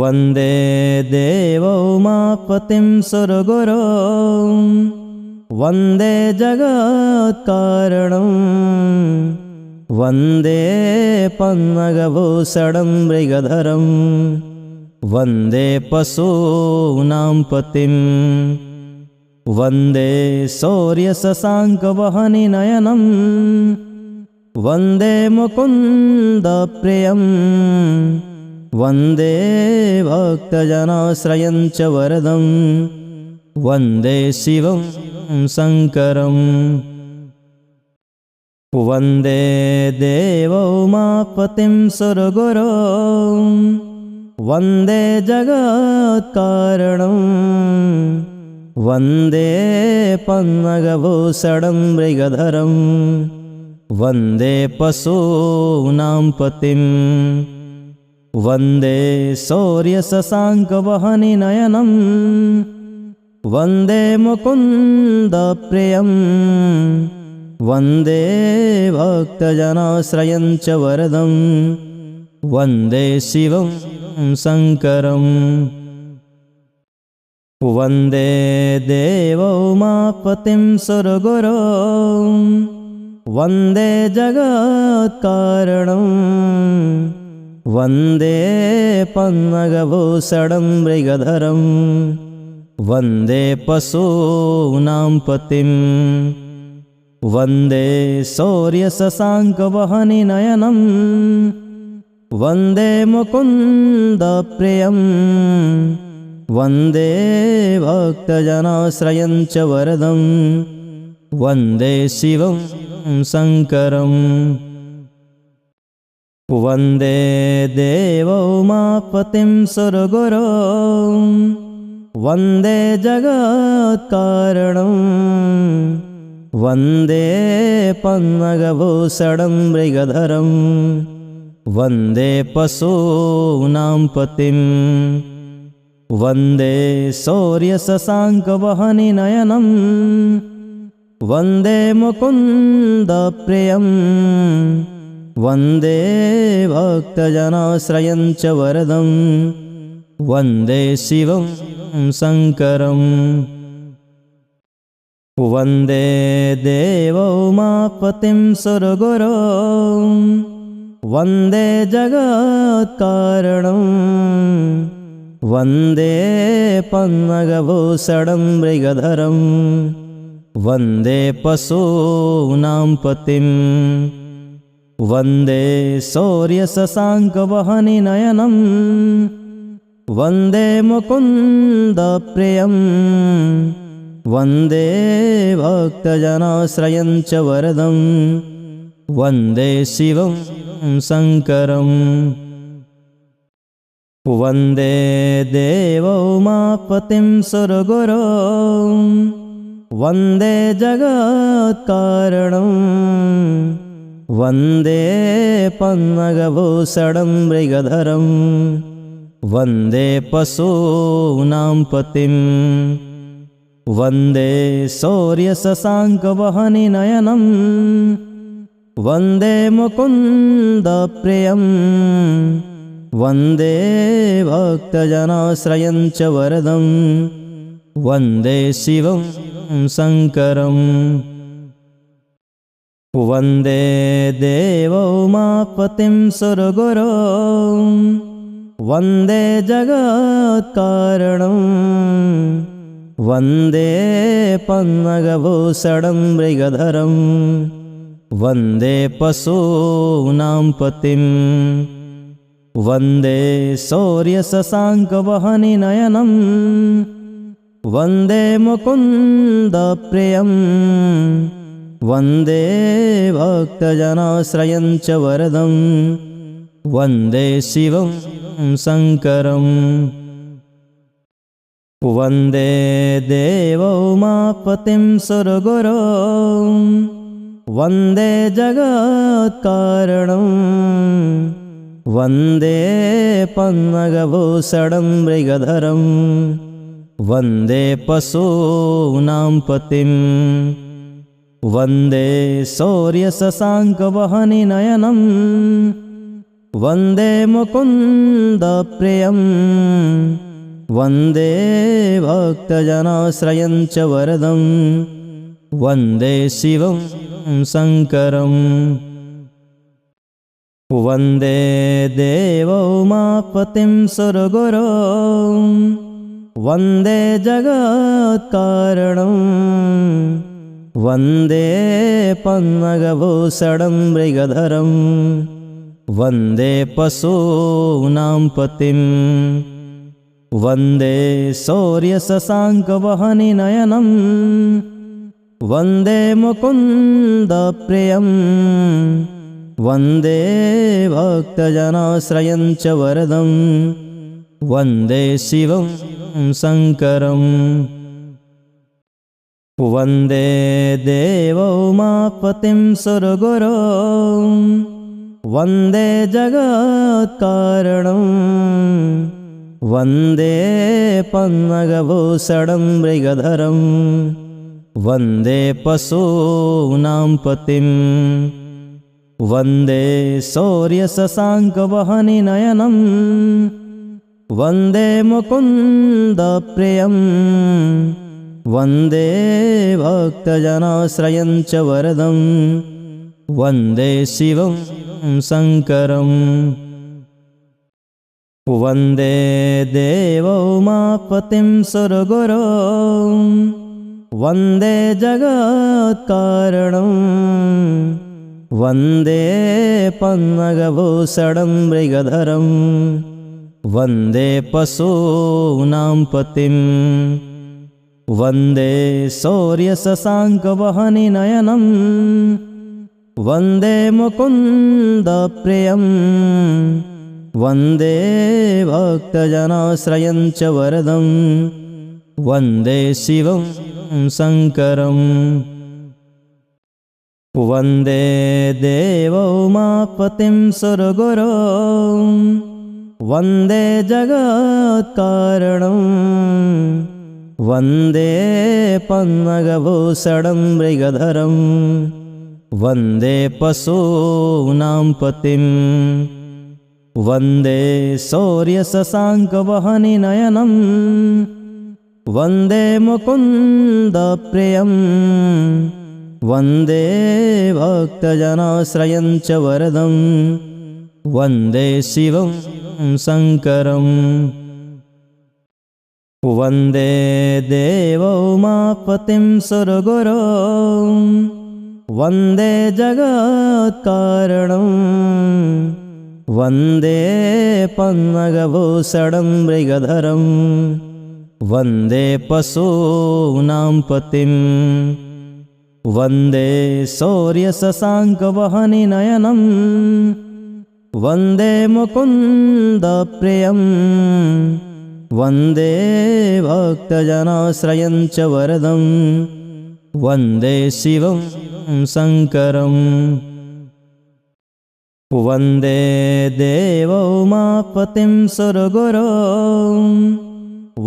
वन्दे देवोमापतिं सुरगुरो वन्दे जगत्कारणं वन्दे पन्नगभूषणं मृगधरं वन्दे पशूनां पतिं वन्दे शौर्यशशाङ्कवहनिनयनं वन्दे मुकुन्दप्रियं वन्दे भक्तजनाश्रयं च वरदं वन्दे शिवं शङ्करम् वन्दे देवोमापतिं सुरगुरो वन्दे जगत्कारणं वन्दे पन्नगभूषणं मृगधरं वन्दे पशूनां पतिं वन्दे शौर्यशशाङ्कवहनिनयनं वन्दे मुकुन्दप्रियं वन्दे भक्तजनाश्रयं च वरदं वन्दे शिवं शङ्करम् वन्दे देवोमापतिं सुरगुरो वन्दे जगत्कारणं वन्दे पन्नगभूषणं मृगधरं वन्दे पशूनां पतिं वन्दे शौर्यशशाङ्कवहनिनयनं वन्दे मुकुन्दप्रियं वन्दे भक्तजनाश्रयं च वरदं वन्दे शिवं शङ्करम् वन्दे देवोमापतिं सुरगुरो वन्दे जगत्कारणं वन्दे पन्नगभूषणं मृगधरं वन्दे पशूनां पतिं वन्दे शौर्यशशाङ्कवहनिनयनं वन्दे मुकुन्दप्रियं वन्दे भक्तजनाश्रयं च वरदं वन्दे शिवं शङ्करम् वन्दे देवोमापतिं सुरगुरो वन्दे जगत्कारणं वन्दे पन्नगभूषणं मृगधरं वन्दे पशूनां पतिं वन्दे शौर्यशशाङ्कवहनिनयनं वन्दे मुकुन्दप्रियं वन्दे भक्तजनाश्रयं च वरदं वन्दे शिवं शङ्करम् वन्दे देवोमापतिं सुरगुरो वन्दे जगत्कारणं वन्दे पन्नगभूषणं मृगधरं वन्दे पशूनां पतिं वन्दे शौर्यशशाङ्कवहनिनयनं वन्दे मुकुन्दप्रियं वन्दे भक्तजनाश्रयं च वरदं वन्दे शिवं शङ्करम् वन्दे देवोमापतिं सुरगुरो वन्दे जगत्कारणं वन्दे पन्नगभूषणं मृगधरं वन्दे पशूनां पतिं वन्दे शौर्यशशाङ्कवहनिनयनं वन्दे मुकुन्दप्रियं वन्दे भक्तजनाश्रयं च वरदं वन्दे शिवं शङ्करम् वन्दे देवोमापतिं सुरगुरो वन्दे जगत्कारणं वन्दे पन्नगभूषणं मृगधरं वन्दे पशूनां पतिं वन्दे शौर्यशशाङ्कवहनिनयनं वन्दे मुकुन्दप्रियं वन्दे भक्तजनाश्रयं च वरदं वन्दे शिवं शङ्करम् वन्दे देवोमापतिं सुरगुरो वन्दे जगत्कारणं वन्दे पन्नगभूषणं मृगधरं वन्दे पशूनां पतिं वन्दे शौर्यशशाङ्कवहनिनयनं वन्दे मुकुन्दप्रियं वन्दे भक्तजनाश्रयं च वरदं वन्दे शिवं शङ्करम् वन्दे देवोमापतिं सुरगुरो वन्दे जगत्कारणं वन्दे पन्नगभूषणं मृगधरं वन्दे पशूनां पतिं वन्दे शौर्यशशाङ्कवहनिनयनं वन्दे मुकुन्दप्रियं वन्दे भक्तजनाश्रयं च वरदं वन्दे शिवं शङ्करम् वन्दे देवोमापतिं सुरगुरो वन्दे जगत्कारणं वन्दे पन्नगभूषणं मृगधरं वन्दे पशूनां पतिं वन्दे शौर्यशशाङ्कवहनिनयनं वन्दे मुकुन्दप्रियं वन्दे भक्तजनाश्रयं च वरदं वन्दे शिवं शङ्करम् वन्दे देवोमापतिं सुरगुरो वन्दे जगत्कारणं वन्दे पन्नगभूषणं मृगधरं वन्दे पशूनां पतिं वन्दे शौर्यशशाङ्कवहनिनयनं वन्दे मुकुन्दप्रियं वन्दे भक्तजनाश्रयं च वरदं वन्दे शिवं शङ्करम् वन्दे देवोमापतिं सुरगुरो वन्दे जगत्कारणं वन्दे पन्नगभूषणं मृगधरं वन्दे पशूनां पतिं वन्दे शौर्यशशाङ्कवहनिनयनं वन्दे मुकुन्दप्रियं वन्दे भक्तजनाश्रयं च वरदं वन्दे शिवं शङ्करम् वन्दे देवोमापतिं सुरगुरो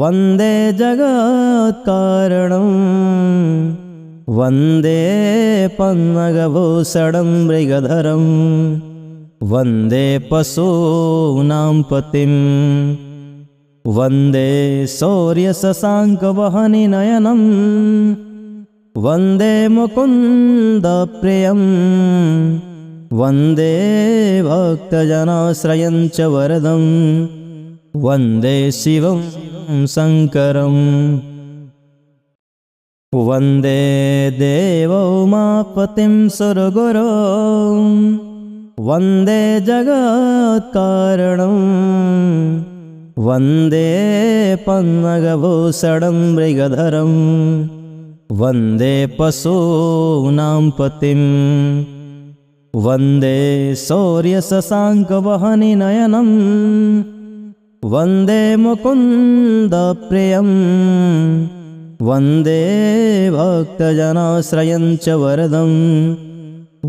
वन्दे जगत्कारणं वन्दे पन्नगभूषणं मृगधरं वन्दे पशूनां पतिं वन्दे शौर्यशशाङ्कवहनिनयनं वन्दे मुकुन्दप्रियं वन्दे भक्तजनाश्रयं च वरदं वन्दे शिवं शङ्करम् वन्दे देवोमापतिं सुरगुरो वन्दे जगत्कारणं वन्दे पन्नगभूषणं मृगधरं वन्दे पशूनां पतिं वन्दे शौर्यशशाङ्कवहनिनयनं वन्दे मुकुन्दप्रियं वन्दे भक्तजनाश्रयं च वरदं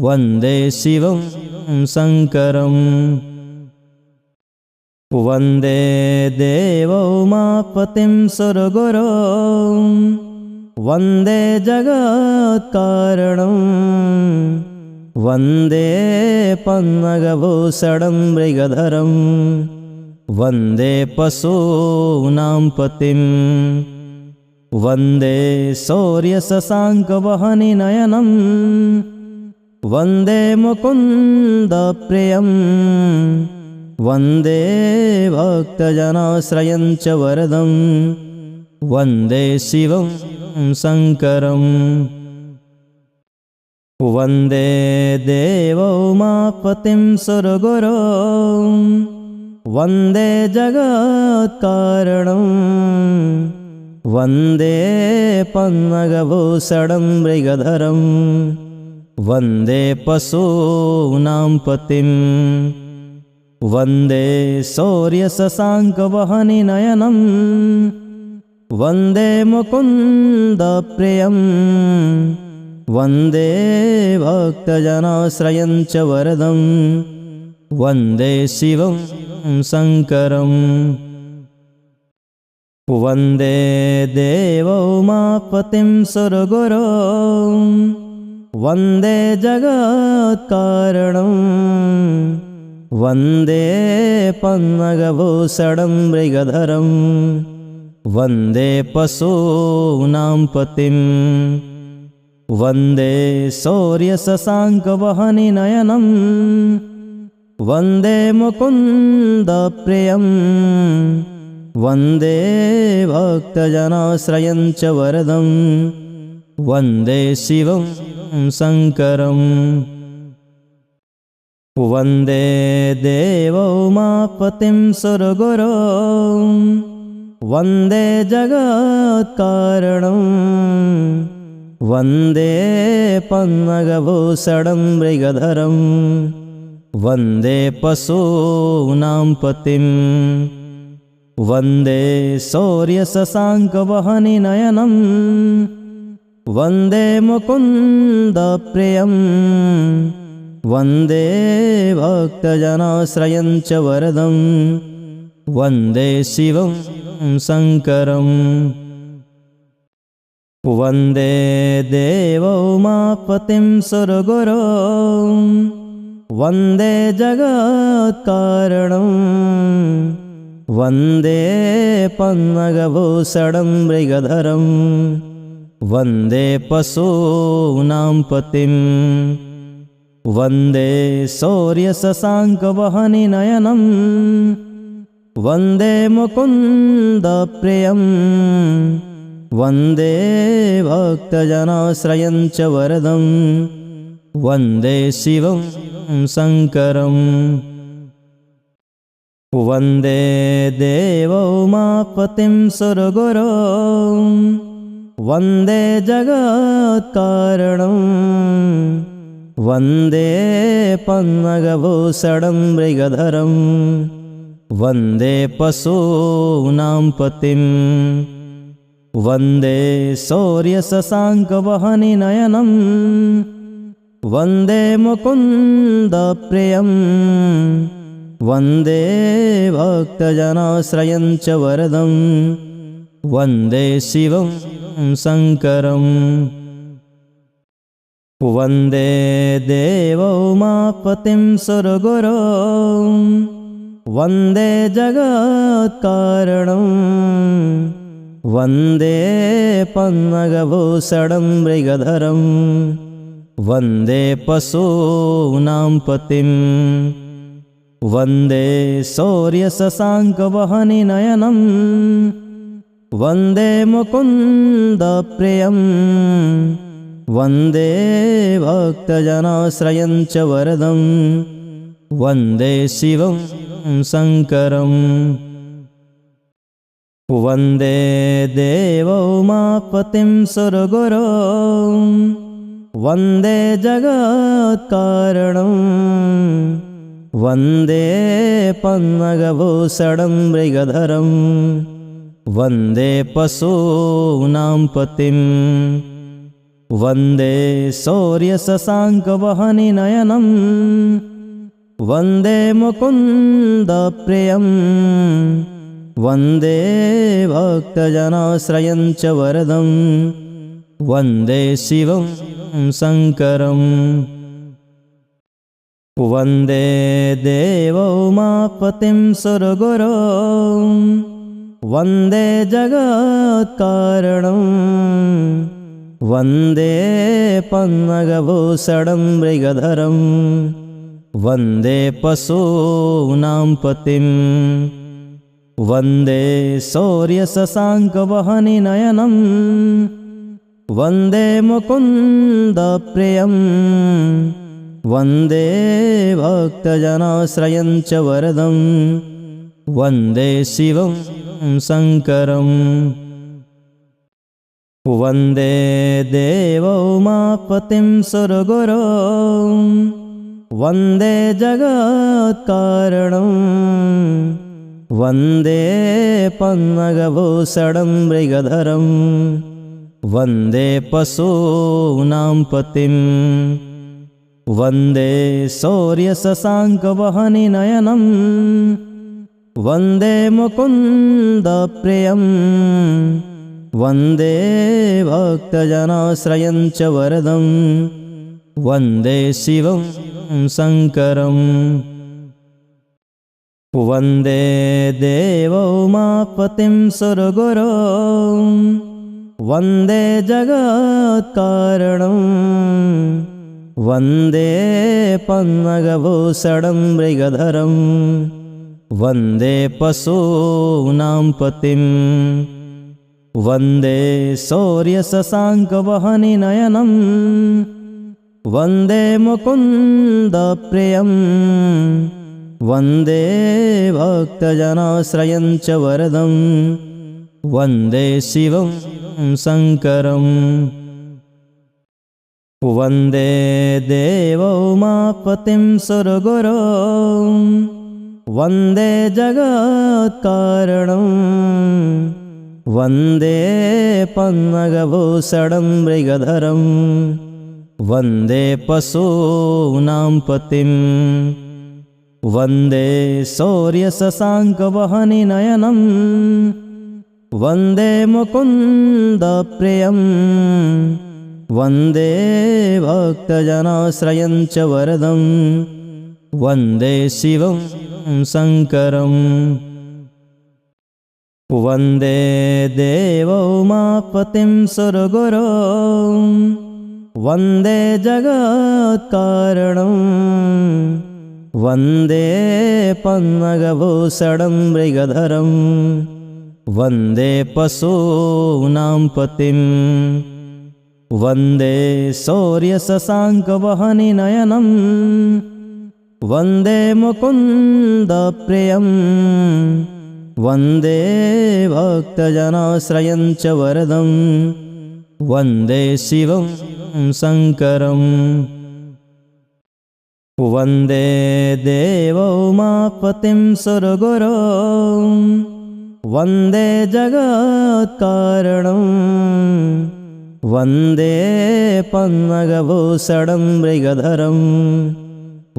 वन्दे शिवं शङ्करम् वन्दे देवोमापतिं सुरगुरो वन्दे जगत्कारणं वन्दे पन्नगभूषणं मृगधरं वन्दे पशूनां पतिं वन्दे शौर्यशशाङ्कवहनिनयनं वन्दे मुकुन्दप्रियं वन्दे भक्तजनाश्रयं च वरदं वन्दे शिवं शङ्करम् वन्दे देवोमापतिं सुरगुरो वन्दे जगत्कारणं वन्दे पन्नगभूषणं मृगधरं वन्दे पशूनां पतिं वन्दे शौर्यशशाङ्कवहनिनयनं वन्दे मुकुन्दप्रियं वन्दे भक्तजनाश्रयं च वरदं वन्दे शिवं शङ्करम् वन्दे देवोमापतिं सुरगुरो वन्दे जगत्कारणं वन्दे पन्नगभूषणं मृगधरं वन्दे पशूनां पतिं वन्दे शौर्यशशाङ्कवहनिनयनं वन्दे मुकुन्दप्रियं वन्दे भक्तजनाश्रयं च वरदं वन्दे शिवं शङ्करम् वन्दे देवोमापतिं सुरगुरो वन्दे जगत्कारणं वन्दे पन्नगभूषणं मृगधरं वन्दे पशूनां पतिं वन्दे शौर्यशशाङ्कवहनिनयनं वन्दे मुकुन्दप्रियं वन्दे भक्तजनाश्रयं च वरदं वन्दे शिवं शङ्करम् वन्दे देवोमापतिं सुरगुरो वन्दे जगत्कारणं वन्दे पन्नगभूषणं मृगधरं वन्दे पशूनां पतिं वन्दे शौर्यशशाङ्कवहनिनयनं वन्दे मुकुन्दप्रियं वन्दे भक्तजनाश्रयं च वरदं वन्दे शिवं शङ्करम् वन्दे देवोमापतिं सुरगुरो वन्दे जगत्कारणं वन्दे पन्नगभूषणं मृगधरं वन्दे पशूनां पतिं वन्दे शौर्यशशाङ्कवहनिनयनं वन्दे मुकुन्दप्रियं वन्दे भक्तजनाश्रयं च वरदं वन्दे शिवं शङ्करम् वन्दे देवोमापतिं सुरगुरो वन्दे जगत्कारणं वन्दे पन्नगभूषणं मृगधरं वन्दे पशूनां पतिं वन्दे शौर्यशशाङ्कवहनिनयनं वन्दे मुकुन्दप्रियं वन्दे भक्तजनाश्रयं च वरदं वन्दे शिवं शङ्करम् वन्दे देवोमापतिं सुरगुरो वन्दे जगत्कारणं वन्दे पन्नगभूषणं मृगधरं वन्दे पशूनां पतिं वन्दे शौर्यशशाङ्कवहनिनयनं वन्दे मुकुन्दप्रियं वन्दे भक्तजनाश्रयं च वरदं वन्दे शिवं शङ्करम् वन्दे देवोमापतिं सुरगुरो वन्दे जगत्कारणं वन्दे पन्नगभूषणं मृगधरं वन्दे पशूनां पतिं वन्दे शौर्यशशाङ्कवहनिनयनं वन्दे मुकुन्दप्रियं वन्दे भक्तजनाश्रयं च वरदं वन्दे शिवं शङ्करम् वन्दे देवोमापतिं सुरगुरो वन्दे जगत्कारणं वन्दे पन्नगभूषणं मृगधरं वन्दे पशूनां पतिं वन्दे शौर्यशशाङ्कवहनिनयनं वन्दे मुकुन्दप्रियं वन्दे भक्तजनाश्रयं च वरदं वन्दे शिवं शङ्करम् वन्दे देवोमापतिं सुरगुरो वन्दे जगत्कारणं वन्दे पन्नगभूषणं मृगधरं वन्दे पशूनां पतिं वन्दे शौर्यशशाङ्कवहनिनयनं वन्दे मुकुन्दप्रियं वन्दे भक्तजनाश्रयं च वरदं वन्दे शिवं शङ्करम् वन्दे देवोमापतिं सुरगुरो वन्दे जगत्कारणं वन्दे पन्नगभूषणं मृगधरं वन्दे पशूनां पतिं वन्दे शौर्यशशाङ्कवहनिनयनं वन्दे मुकुन्दप्रियं वन्दे भक्तजनाश्रयं च वरदं वन्दे शिवं शङ्करम् वन्दे देवोमापतिं सुरगुरो वन्दे जगत्कारणं वन्दे पन्नगभूषणं मृगधरं वन्दे पशूनां पतिं वन्दे शौर्यशशाङ्कवहनिनयनं वन्दे मुकुन्दप्रियं वन्दे भक्तजनाश्रयं च वरदं वन्दे शिवं शङ्करम् वन्दे देवोमापतिं सुरगुरो वन्दे जगत्कारणं वन्दे पन्नगभूषणं मृगधरं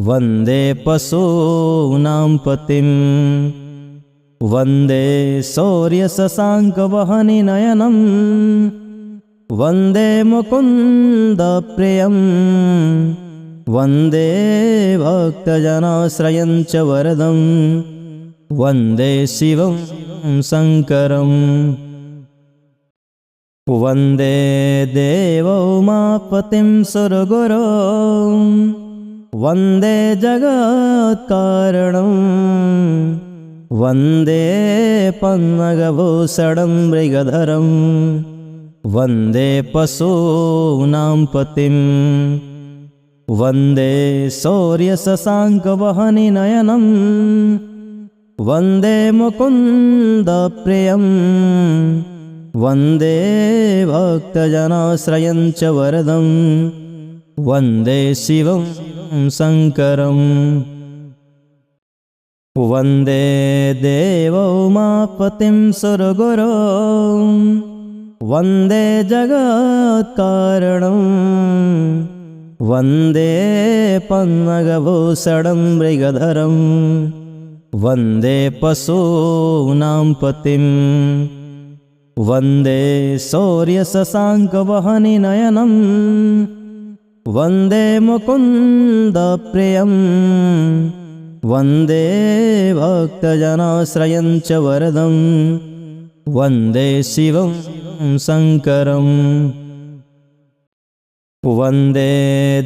वन्दे पशूनां पतिं वन्दे शौर्यशशाङ्कवहनिनयनं वन्दे मुकुन्दप्रियं वन्दे भक्तजनाश्रयं च वरदं वन्दे शिवं शङ्करम् वन्दे देवोमापतिं सुरगुरो वन्दे जगत्कारणं वन्दे पन्नगभूषणं मृगधरं वन्दे पशूनां पतिं वन्दे शौर्यशशाङ्कवहनिनयनं वन्दे मुकुन्दप्रियं वन्दे भक्तजनाश्रयं च वरदं वन्दे शिवं शङ्करम् वन्दे देवोमापतिं सुरगुरो वन्दे जगत्कारणं वन्दे पन्नगभूषणं मृगधरं वन्दे पशूनां पतिं वन्दे शौर्यशशाङ्कवहनिनयनं वन्दे मुकुन्दप्रियं वन्दे भक्तजनाश्रयं च वरदं वन्दे शिवं शङ्करम् वन्दे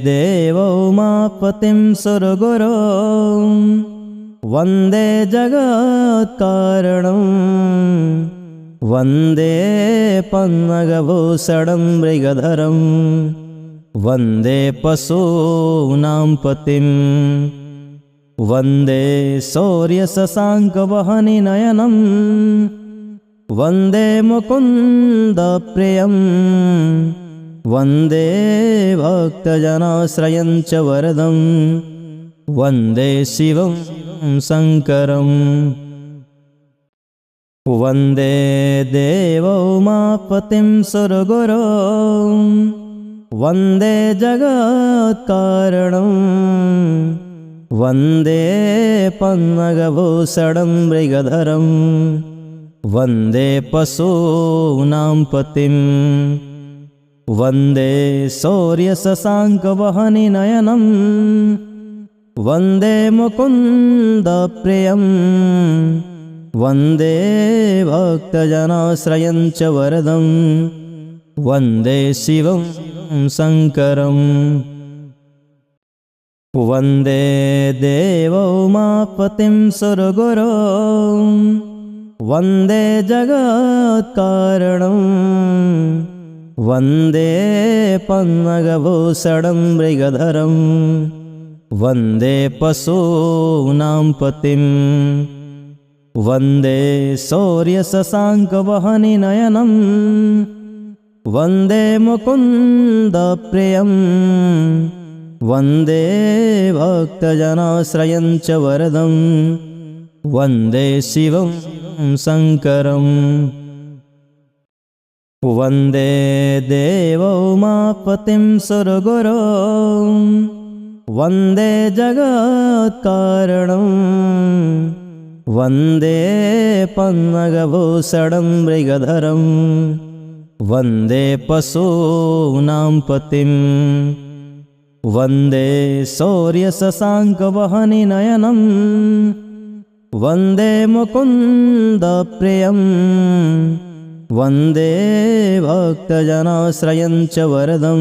देवोमापतिं सुरगुरो वन्दे जगत्कारणं वन्दे पन्नगभूषणं मृगधरं वन्दे पशूनां पतिं वन्दे शौर्यशशाङ्कवहनिनयनं वन्दे मुकुन्दप्रियं वन्दे भक्तजनाश्रयं च वरदं वन्दे शिवं शङ्करम् वन्दे देवोमापतिं सुरगुरो वन्दे जगत्कारणं वन्दे पन्नगभूषणं मृगधरं वन्दे पशूनां पतिं वन्दे शौर्यशशाङ्कवहनिनयनं वन्दे मुकुन्दप्रियं वन्दे भक्तजनाश्रयं च वरदं वन्दे शिवं शङ्करम् वन्दे देवोमापतिं सुरगुरो वन्दे जगत्कारणं वन्दे पन्नगभूषणं मृगधरं वन्दे पशूनां पतिं वन्दे शौर्यशशाङ्कवहनिनयनं वन्दे मुकुन्दप्रियं वन्दे भक्तजनाश्रयं च वरदं वन्दे शिवं शङ्करम् वन्दे देवोमापतिं सुरगुरो वन्दे जगत्कारणं वन्दे पन्नगभूषणं मृगधरं वन्दे पशूनां पतिं वन्दे शौर्यशशाङ्कवहनिनयनं वन्दे मुकुन्दप्रियं वन्दे भक्तजनाश्रयं च वरदं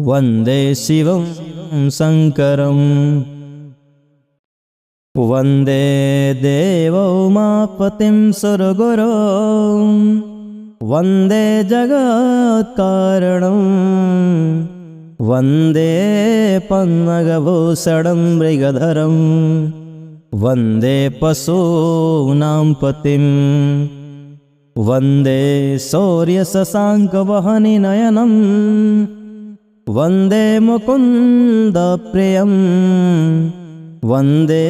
वन्दे शिवं शङ्करम् वन्दे देवोमापतिं सुरगुरो वन्दे जगत्कारणं वन्दे पन्नगभूषणं मृगधरं वन्दे पशूनां पतिं वन्दे शौर्यशशाङ्कवहनिनयनं वन्दे मुकुन्दप्रियं वन्दे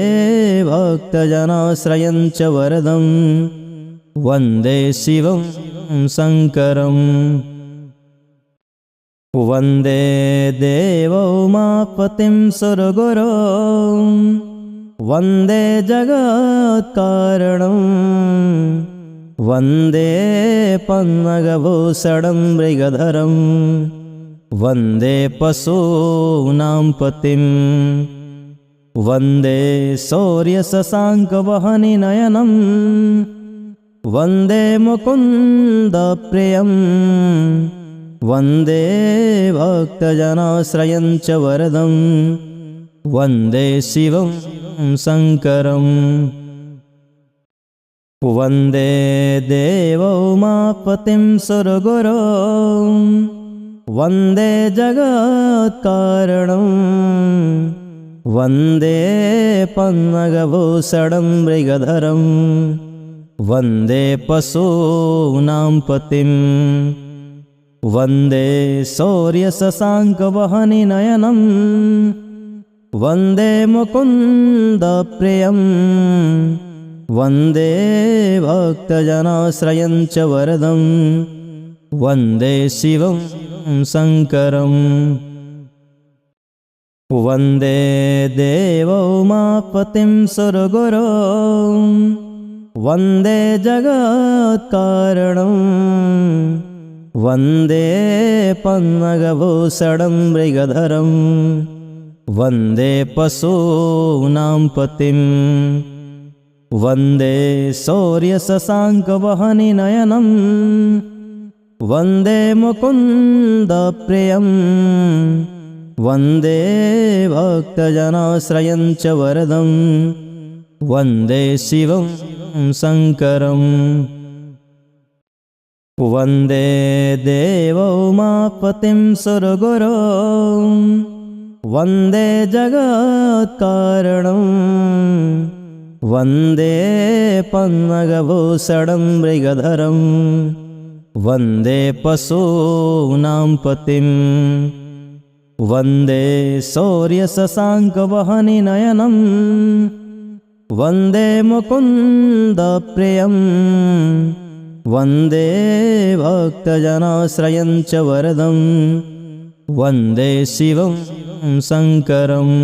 भक्तजनाश्रयं च वरदं वन्दे शिवं शङ्करम् वन्दे देवोमापतिं सुरगुरो वन्दे जगत्कारणं वन्दे पन्नगभूषणं मृगधरं वन्दे पशूनां पतिं वन्दे शौर्यशशाङ्कवहनिनयनं वन्दे मुकुन्दप्रियं वन्दे भक्तजनाश्रयं च वरदं वन्दे शिवं शङ्करम् वन्दे देवोमापतिं सुरगुरो वन्दे जगत्कारणं वन्दे पन्नगभूषणं मृगधरं वन्दे पशूनां पतिं वन्दे शौर्यशशाङ्कवहनिनयनं वन्दे मुकुन्दप्रियं वन्दे भक्तजनाश्रयं च वरदं वन्दे शिवं शङ्करम् वन्दे देवोमापतिं सुरगुरो वन्दे जगत्कारणं वन्दे पन्नगभूषणं मृगधरं वन्दे पशूनां पतिं वन्दे शौर्यशशाङ्कवहनिनयनं वन्दे मुकुन्दप्रियं वन्दे भक्तजनाश्रयं च वरदं वन्दे शिवं शङ्करम् वन्दे देवोमापतिं सुरगुरो वन्दे जगत्कारणं वन्दे पन्नगभूषणं मृगधरं वन्दे पशूनां पतिं वन्दे शौर्यशशाङ्कवहनिनयनं वन्दे मुकुन्दप्रियं वन्दे भक्तजनाश्रयं च वरदं वन्दे शिवं शङ्करम्